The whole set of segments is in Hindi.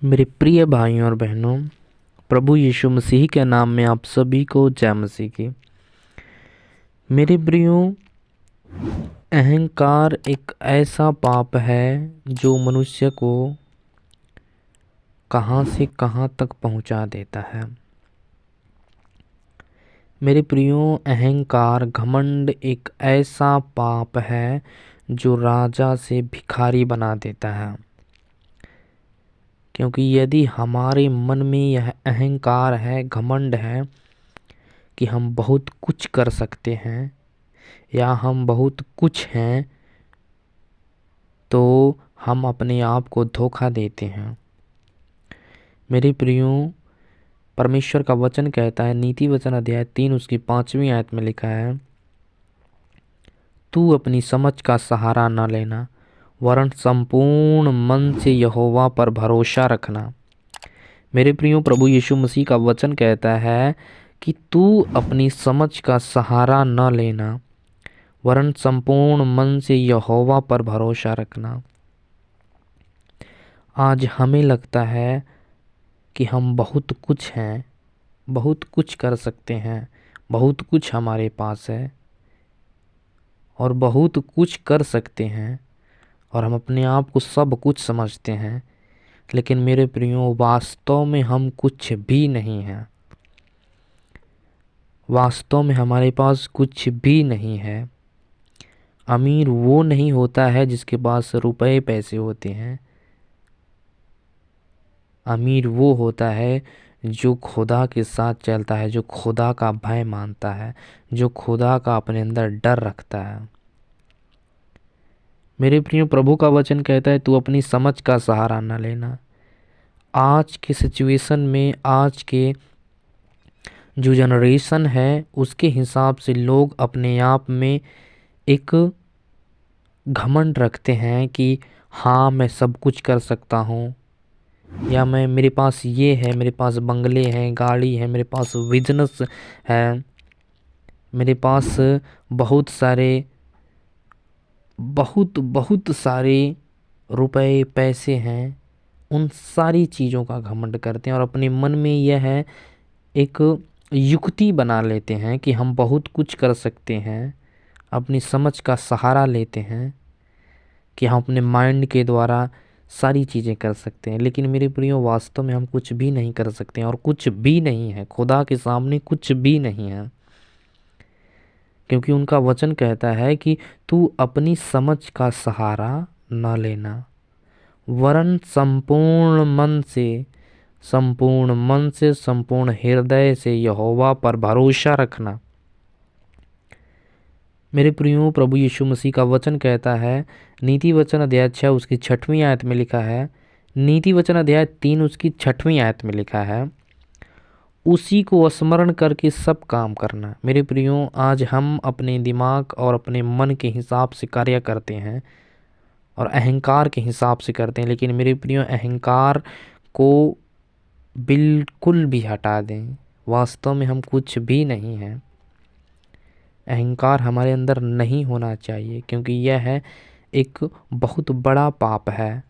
मेरे प्रिय भाइयों और बहनों, प्रभु यीशु मसीह के नाम में आप सभी को जय मसीह की। मेरे प्रियो, अहंकार एक ऐसा पाप है जो मनुष्य को कहां से कहां तक पहुंचा देता है। मेरे प्रियो, अहंकार घमंड एक ऐसा पाप है जो राजा से भिखारी बना देता है। क्योंकि यदि हमारे मन में यह अहंकार है, घमंड है कि हम बहुत कुछ कर सकते हैं या हम बहुत कुछ हैं, तो हम अपने आप को धोखा देते हैं। मेरे प्रियो, परमेश्वर का वचन कहता है, नीति वचन अध्याय 3 उसकी 5वीं आयत में लिखा है, तू अपनी समझ का सहारा न लेना वरन संपूर्ण मन से यहोवा पर भरोसा रखना। मेरे प्रियो, प्रभु यीशु मसीह का वचन कहता है कि तू अपनी समझ का सहारा न लेना वरन संपूर्ण मन से यहोवा पर भरोसा रखना। आज हमें लगता है कि हम बहुत कुछ हैं, बहुत कुछ कर सकते हैं, बहुत कुछ हमारे पास है और बहुत कुछ कर सकते हैं और हम अपने आप को सब कुछ समझते हैं। लेकिन मेरे प्रियो, वास्तव में हम कुछ भी नहीं हैं। वास्तव में हमारे पास कुछ भी नहीं है। अमीर वो नहीं होता है जिसके पास रुपए पैसे होते हैं। अमीर वो होता है जो खुदा के साथ चलता है, जो खुदा का भय मानता है, जो खुदा का अपने अंदर डर रखता है। मेरे प्रिय, प्रभु का वचन कहता है, तू अपनी समझ का सहारा न लेना। आज के सिचुएशन में, आज के जो जनरेशन है, उसके हिसाब से लोग अपने आप में एक घमंड रखते हैं कि हाँ, मैं सब कुछ कर सकता हूँ, या मेरे पास ये है, मेरे पास बंगले हैं, गाड़ी है, मेरे पास बिजनेस है, मेरे पास बहुत सारे बहुत सारे रुपए पैसे हैं। उन सारी चीज़ों का घमंड करते हैं और अपने मन में यह है एक युक्ति बना लेते हैं कि हम बहुत कुछ कर सकते हैं। अपनी समझ का सहारा लेते हैं कि हम अपने माइंड के द्वारा सारी चीज़ें कर सकते हैं। लेकिन मेरे प्रियो, वास्तव में हम कुछ भी नहीं कर सकते हैं और कुछ भी नहीं है। खुदा के सामने कुछ भी नहीं है, क्योंकि उनका वचन कहता है कि तू अपनी समझ का सहारा न लेना वरन संपूर्ण हृदय से यहोवा पर भरोसा रखना। मेरे प्रियो, प्रभु यीशु मसीह का वचन कहता है, नीति वचन अध्याय 6 उसकी 6वीं आयत में लिखा है, नीति वचन अध्याय 3 उसकी 6वीं आयत में लिखा है, उसी को स्मरण करके सब काम करना। मेरे प्रियो, आज हम अपने दिमाग और अपने मन के हिसाब से कार्य करते हैं और अहंकार के हिसाब से करते हैं। लेकिन मेरे प्रियो, अहंकार को बिल्कुल भी हटा दें। वास्तव में हम कुछ भी नहीं हैं। अहंकार हमारे अंदर नहीं होना चाहिए, क्योंकि यह है एक बहुत बड़ा पाप है।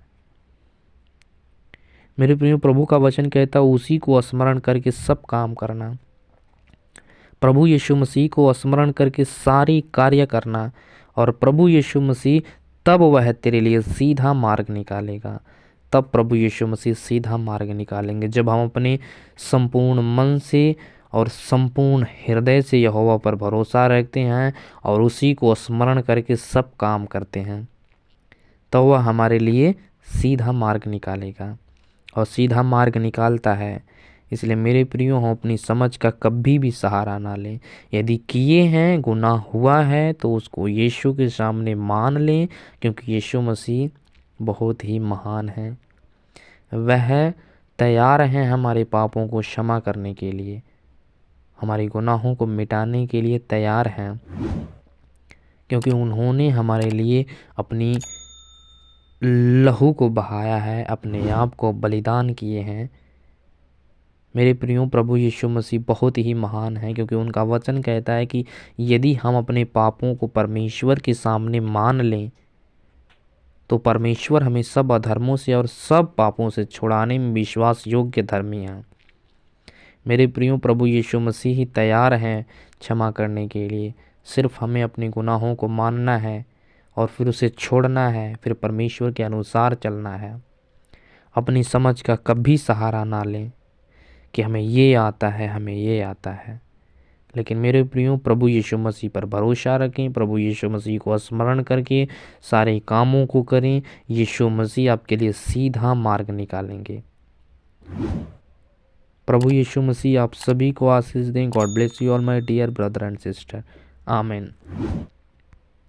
मेरे प्रियो, प्रभु का वचन कहता है, उसी को स्मरण करके सब काम करना। प्रभु यीशु मसीह को स्मरण करके सारी कार्य करना और प्रभु यीशु मसीह, तब वह तेरे लिए सीधा मार्ग निकालेगा। तब प्रभु यीशु मसीह सीधा मार्ग निकालेंगे जब हम अपने संपूर्ण मन से और संपूर्ण हृदय से यहोवा पर भरोसा रखते हैं और उसी को स्मरण करके सब काम करते हैं। तो वह हमारे लिए सीधा मार्ग निकालेगा और सीधा मार्ग निकालता है। इसलिए मेरे प्रियो, हम अपनी समझ का कभी भी सहारा ना लें। यदि किए हैं, गुनाह हुआ है, तो उसको यीशु के सामने मान लें, क्योंकि यीशु मसीह बहुत ही महान है। वह तैयार हैं हमारे पापों को क्षमा करने के लिए, हमारे गुनाहों को मिटाने के लिए तैयार हैं, क्योंकि उन्होंने हमारे लिए अपनी लहू को बहाया है, अपने आप को बलिदान किए हैं। मेरे प्रियो, प्रभु यीशु मसीह बहुत ही महान है, क्योंकि उनका वचन कहता है कि यदि हम अपने पापों को परमेश्वर के सामने मान लें तो परमेश्वर हमें सब अधर्मों से और सब पापों से छुड़ाने में विश्वास योग्य धर्मी हैं। मेरे प्रियो, प्रभु यीशु मसीह ही तैयार हैं क्षमा करने के लिए। सिर्फ हमें अपने गुनाहों को मानना है और फिर उसे छोड़ना है, फिर परमेश्वर के अनुसार चलना है। अपनी समझ का कभी सहारा ना लें कि हमें ये आता है, हमें ये आता है। लेकिन मेरे प्रियो, प्रभु यीशु मसीह पर भरोसा रखें, प्रभु यीशु मसीह को स्मरण करके सारे कामों को करें। यीशु मसीह आपके लिए सीधा मार्ग निकालेंगे। प्रभु यीशु मसीह आप सभी को आशीष दें। God bless you all my dear brother and sister. आमीन।